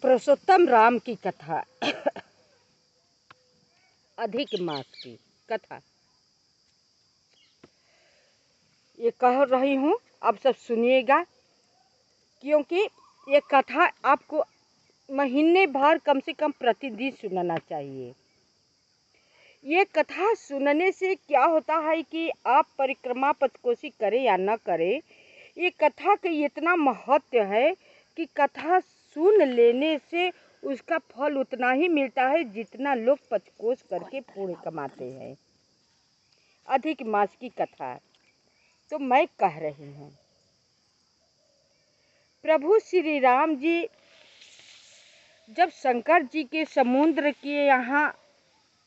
पुरुषोत्तम राम की कथा अधिक मास की कथा ये कह रही हूँ, आप सब सुनिएगा, क्योंकि ये कथा आपको महीने भर कम से कम प्रतिदिन सुनना चाहिए। ये कथा सुनने से क्या होता है कि आप परिक्रमा पथकोसी करें या न करें, ये कथा का इतना महत्व है कि कथा सुन लेने से उसका फल उतना ही मिलता है जितना लोग पथकोस करके पुण्य कमाते हैं। अधिक मास की कथा तो मैं कह रही हूँ। प्रभु श्री राम जी जब शंकर जी के समुद्र के यहाँ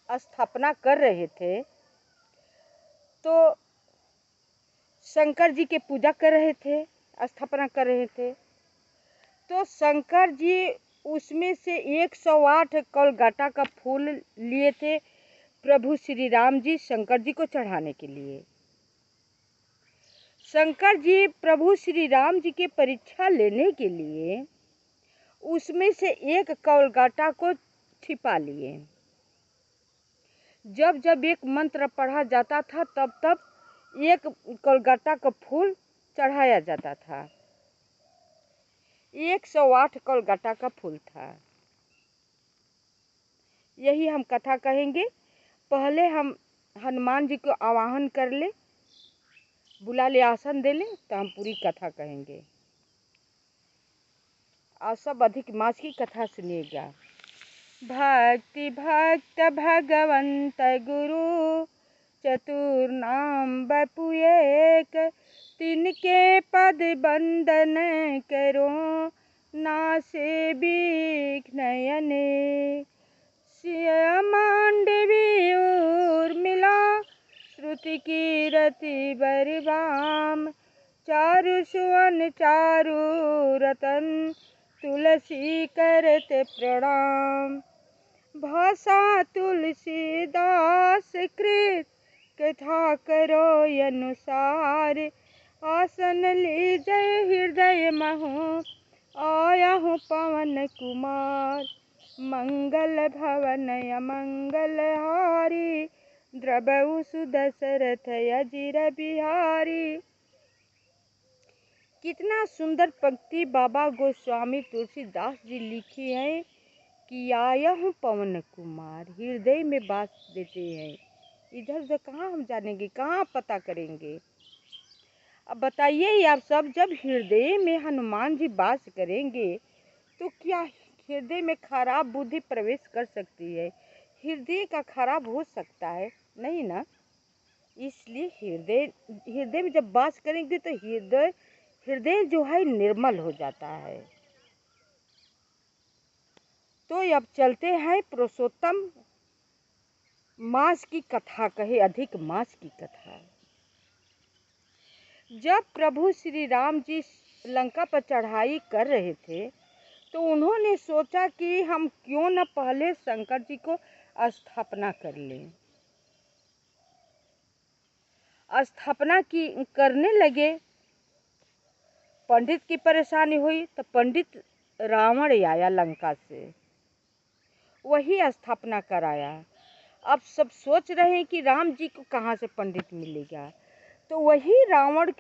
स्थापना कर रहे थे तो शंकर जी के पूजा कर रहे थे, स्थापना कर रहे थे। तो शंकर जी उसमें से 108 कलगटा का फूल लिए थे प्रभु श्री राम जी शंकर जी को चढ़ाने के लिए। शंकर जी प्रभु श्री राम जी की परीक्षा लेने के लिए उसमें से एक कलगटा को छिपा लिए। जब जब एक मंत्र पढ़ा जाता था तब तब एक कलगटा का फूल चढ़ाया जाता था। 108 कलगटा का फूल था। यही हम कथा कहेंगे। पहले हम हनुमान जी को आवाहन कर ले, बुला ले, आसन दे ले, तो हम पूरी कथा कहेंगे। आप सब अधिक मास की कथा सुनिएगा। भक्ति भक्त भगवंत गुरु चतुर नाम बपु एक, तिनके पद बंदन करो नासे विघ्न अनेक। सिया मांडवी उर्मिला श्रुति कीरति बरबाम, चारु सुवन चारु रतन तुलसी करते प्रणाम। भाषा तुलसीदास कृत कथा करो अनुसार, आसन लीजय हृदय महु आया हूँ पवन कुमार। मंगल भवन अमंगल हारी, द्रवहु सुदशरथ अजिर बिहारी। कितना सुंदर पंक्ति बाबा गोस्वामी तुलसीदास जी लिखी है कि आया हूँ पवन कुमार, हृदय में बास देते हैं। इधर उधर कहाँ हम जानेंगे, कहाँ पता करेंगे। अब बताइए ही आप सब, जब हृदय में हनुमान जी वास करेंगे तो क्या हृदय में खराब बुद्धि प्रवेश कर सकती है? हृदय का खराब हो सकता है? नहीं ना। इसलिए हृदय में जब वास करेंगे तो हृदय जो है निर्मल हो जाता है। तो अब चलते हैं पुरुषोत्तम मास की कथा कहे, अधिक मास की कथा। जब प्रभु श्री राम जी लंका पर चढ़ाई कर रहे थे तो उन्होंने सोचा कि हम क्यों न पहले शंकर जी को स्थापना कर लें। स्थापना की करने लगे। पंडित की परेशानी हुई तो पंडित रावण आया लंका से, वही स्थापना कराया। अब सब सोच रहे हैं कि राम जी को कहाँ से पंडित मिलेगा, तो वही रावण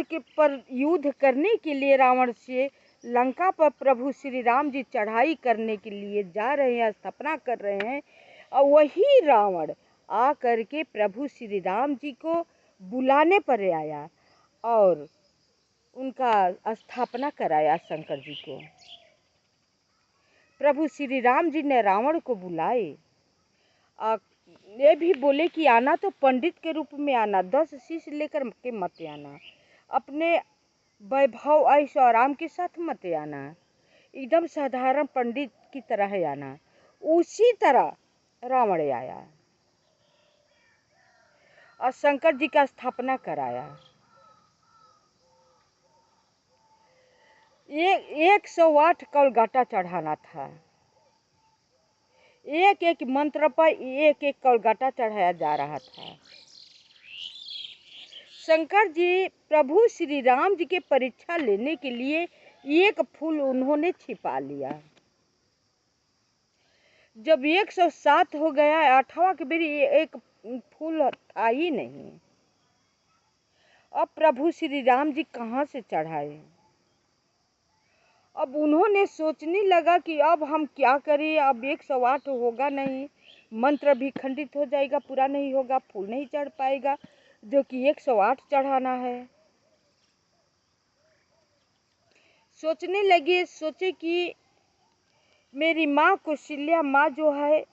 के पर युद्ध करने के लिए रावण से लंका पर प्रभु श्री राम जी चढ़ाई करने के लिए जा रहे हैं, स्थापना कर रहे हैं। और वही रावण आ करके प्रभु श्री राम जी को बुलाने पर आया और उनका स्थापना कराया शंकर जी को। प्रभु श्री राम जी ने रावण को बुलाए, ये भी बोले कि आना तो पंडित के रूप में आना, 10 शिष्य लेकर के मत आना, अपने वैभव ऐशो आराम के साथ मत आना, एकदम साधारण पंडित की तरह आना। उसी तरह रावण आया और शंकर जी का स्थापना कराया। 108 कलगटा चढ़ाना था। एक एक मंत्र पर एक एक कलगटा चढ़ाया जा रहा था। शंकर जी प्रभु श्री राम जी के परीक्षा लेने के लिए एक फूल उन्होंने छिपा लिया। जब 107 हो गया, 8वां के बेरी एक फूल था ही नहीं। अब प्रभु श्री राम जी कहाँ से चढ़ाए? अब उन्होंने सोचने लगा कि अब हम क्या करें, अब 108 होगा नहीं, मंत्र भी खंडित हो जाएगा, पूरा नहीं होगा, फूल नहीं चढ़ पाएगा, जो कि 108 चढ़ाना है। सोचने लगे, सोचे कि मेरी माँ कौशल्या माँ जो है,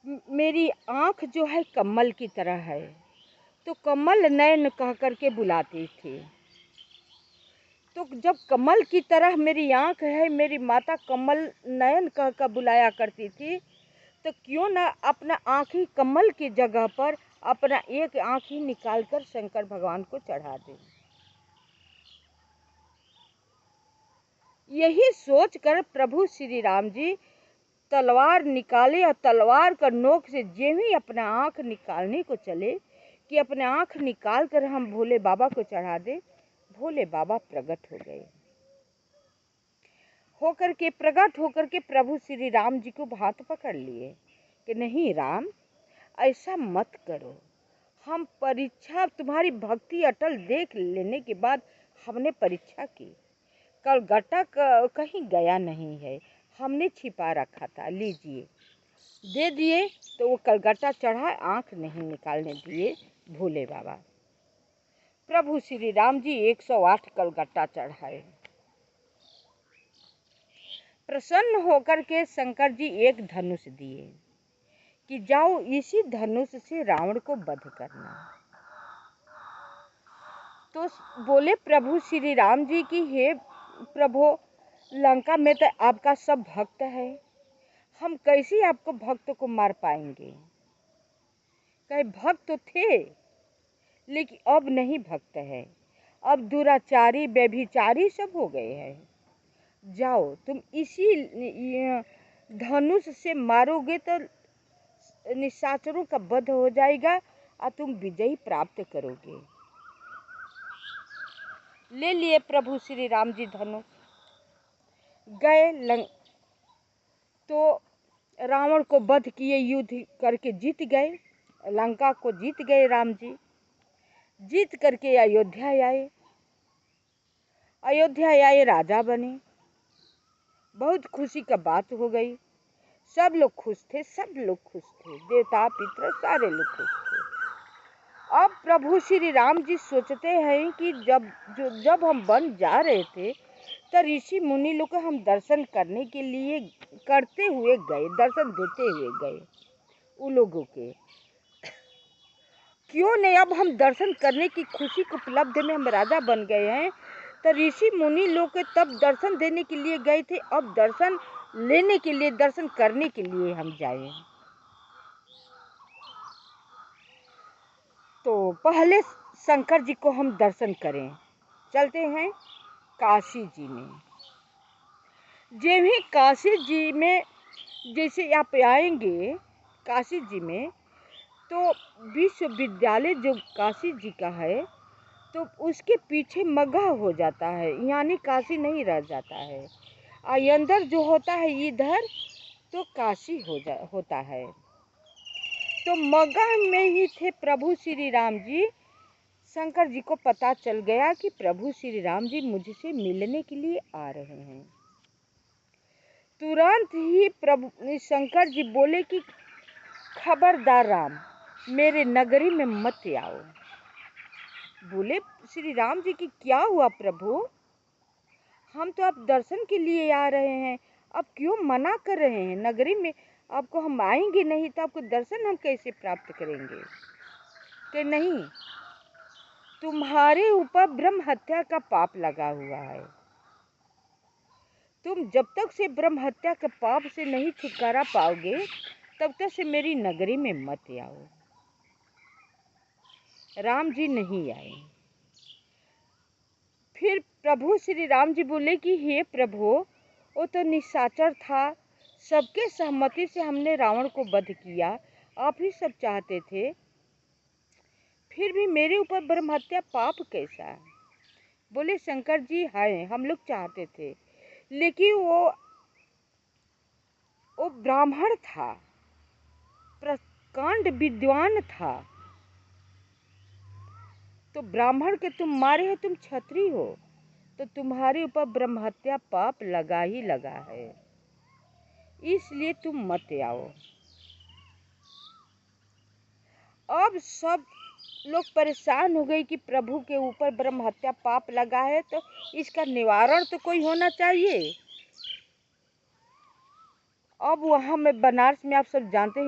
मेरी आँख जो है कमल की तरह है, तो कमल नयन कह करके बुलाती थी। तो जब कमल की तरह मेरी आँख है, मेरी माता कमल नयन कह कर बुलाया करती थी, तो क्यों ना अपना आँख ही कमल की जगह पर अपना एक आँख ही निकाल कर शंकर भगवान को चढ़ा दे। यही सोचकर प्रभु श्री राम जी तलवार निकाले और तलवार का नोक से जो ही अपना आँख निकालने को चले कि अपने आँख निकाल कर हम भोले बाबा को चढ़ा दे, भोले बाबा प्रकट हो गए। प्रकट होकर के प्रभु श्री राम जी को हाथ पकड़ लिए कि नहीं राम, ऐसा मत करो, हम परीक्षा तुम्हारी भक्ति अटल देख लेने के बाद हमने परीक्षा की, कलगट्टा कहीं गया नहीं है, हमने छिपा रखा था, लीजिए। दे दिए तो वो कलगट्टा चढ़ा, आँख नहीं निकालने दिए भोले बाबा। प्रभु श्री राम जी 108 कलगट्टा चढ़ाए। प्रसन्न होकर के शंकर जी एक धनुष दिए कि जाओ इसी धनुष से रावण को वध करना। तो बोले प्रभु श्री राम जी की हे प्रभु, लंका में तो आपका सब भक्त है, हम कैसे आपको भक्त को मार पाएंगे? कहे भक्त तो थे लेकिन अब नहीं भक्त है, अब दुराचारी व्यभिचारी सब हो गए हैं। जाओ तुम इसी धनुष से मारोगे तो निशाचरों का वध हो जाएगा और तुम विजय प्राप्त करोगे। ले लिए प्रभु श्री राम जी धनुष, गए तो रावण को वध किए, युद्ध करके जीत गए, लंका को जीत गए राम जी। जीत करके अयोध्या आए, राजा बने। बहुत खुशी का बात हो गई, सब लोग खुश थे, देवता पितर सारे लोग खुश थे। अब प्रभु श्री राम जी सोचते हैं कि जब हम वन जा रहे थे तो ऋषि मुनि लोग को हम दर्शन करने के लिए करते हुए गए, दर्शन देते हुए गए उन लोगों के, क्यों नहीं अब हम दर्शन करने की खुशी को उपलब्ध में हम राजा बन गए हैं, तो ऋषि मुनि लोग के तब दर्शन देने के लिए गए थे, अब दर्शन लेने के लिए, दर्शन करने के लिए हम जाए। तो पहले शंकर जी को हम दर्शन करें, चलते हैं काशी जी में। जब ही काशी जी में जैसे आप आएंगे काशी जी में, तो विश्वविद्यालय जो काशी जी का है, तो उसके पीछे मगह हो जाता है, यानी काशी नहीं रह जाता है, और अंदर जो होता है इधर तो काशी होता है। तो मगह में ही थे प्रभु श्री राम जी। शंकर जी को पता चल गया कि प्रभु श्री राम जी मुझसे मिलने के लिए आ रहे हैं। तुरंत ही प्रभु शंकर जी बोले कि खबरदार राम, मेरे नगरी में मत आओ। बोले श्री राम जी की क्या हुआ प्रभु, हम तो आप दर्शन के लिए आ रहे हैं, आप क्यों मना कर रहे हैं? नगरी में आपको हम आएंगे नहीं तो आपको दर्शन हम कैसे प्राप्त करेंगे? कि नहीं, तुम्हारे ऊपर ब्रह्म हत्या का पाप लगा हुआ है, तुम जब तक से ब्रह्म हत्या के पाप से नहीं छुटकारा पाओगे तब तक से मेरी नगरी में मत आओ। राम जी नहीं आए। फिर प्रभु श्री राम जी बोले कि हे प्रभु, वो तो निशाचर था, सबके सहमति से हमने रावण को वध किया, आप ही सब चाहते थे, फिर भी मेरे ऊपर ब्रह्म हत्या पाप कैसा? बोले शंकर जी हैं, हम लोग चाहते थे, लेकिन वो ब्राह्मण था, प्रकांड विद्वान था। तो ब्राह्मण के तुम मारे हो, तुम क्षत्रिय हो, तो तुम्हारे ऊपर ब्रह्महत्या पाप लगा ही लगा है, इसलिए तुम मत आओ। अब सब लोग परेशान हो गए कि प्रभु के ऊपर ब्रह्महत्या पाप लगा है, तो इसका निवारण तो कोई होना चाहिए। अब वहाँ में बनारस में आप सब जानते हैं